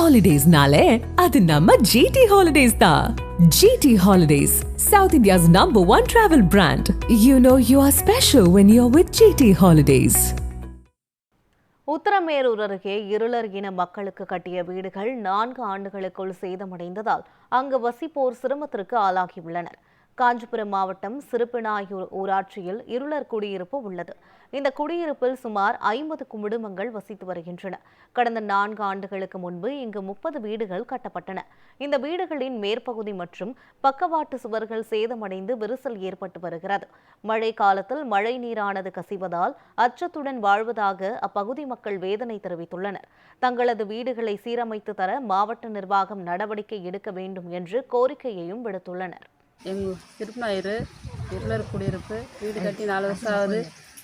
Holidays-nale, adu namma GT Holidays da. GT Holidays, South India's #1 travel brand. You know you are special when you're with GT Holidays. Uthiramerur அருகே இருளர் இன மக்களுக்கு கட்டிய வீடுகள் 4 ஆண்டுகளுக்குள் சேதமடைந்ததால் அங்கு வசிப்போர் சிரமத்திற்கு ஆளாகியுள்ளனர். காஞ்சிபுரம் மாவட்டம் சிறுபினாயூர் ஊராட்சியில் இருளர் குடியிருப்பு உள்ளது. இந்த குடியிருப்பில் சுமார் 50 குடும்பங்கள் வசித்து வருகின்றன. கடந்த 4 ஆண்டுகளுக்கு முன்பு இங்கு 30 வீடுகள் கட்டப்பட்டன. இந்த வீடுகளின் மேற்பகுதி மற்றும் பக்கவாட்டு சுவர்கள் சேதமடைந்து விரிசல் ஏற்பட்டு வருகிறது. மழை காலத்தில் மழை நீரானது கசிவதால் அச்சத்துடன் வாழ்வதாக அப்பகுதி மக்கள் வேதனை தெரிவித்துள்ளனர். தங்களது வீடுகளை சீரமைத்து தர மாவட்ட நிர்வாகம் நடவடிக்கை எடுக்க வேண்டும் என்று கோரிக்கையையும் விடுத்துள்ளனர். எங்கள் திருப்பநாயிறு இருளர் குடியிருப்பு வீடு கட்டி 4 வருஷம் ஆகுது.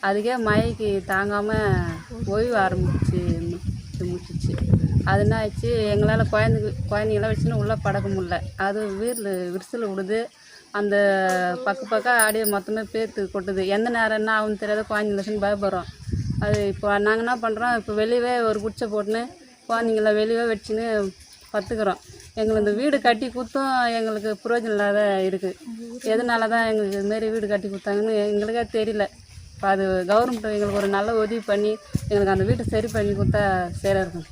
அதுக்கே மழைக்கு தாங்காமல் ஓய்வு முடிச்சிச்சு. அது என்ன ஆச்சு, எங்களால் குழந்தைங்களாம் வச்சுன்னு உள்ளே படக்க முடியல. அது விரிசல் விடுது. அந்த பக்கம் அப்படியே மொத்தமே பேர்த்து கொட்டுது. எந்த நேரம் என்ன ஆகுன்னு தெரியாத குழந்தைங்கள வச்சுன்னு பயப்படுறோம். அது இப்போ நாங்கள் என்ன பண்ணுறோம், இப்போ வெளியவே ஒரு குடிச்சை போட்டுன்னு குழந்தைங்கள வெளியவே வச்சுன்னு பத்துக்கிறோம். எங்களுக்கு இந்த வீடு கட்டி கொடுத்தும் எங்களுக்கு பிரயோஜனம் இல்லாத இருக்குது. எதனால தான் எங்களுக்கு இதுமாரி வீடு கட்டி கொடுத்தாங்கன்னு எங்களுக்கே தெரியல. இப்போ அது கவர்மெண்ட் எங்களுக்கு ஒரு நல்ல உதவி பண்ணி எங்களுக்கு அந்த வீட்டை சரி பண்ணி கொடுத்தா சேராக இருக்கும்.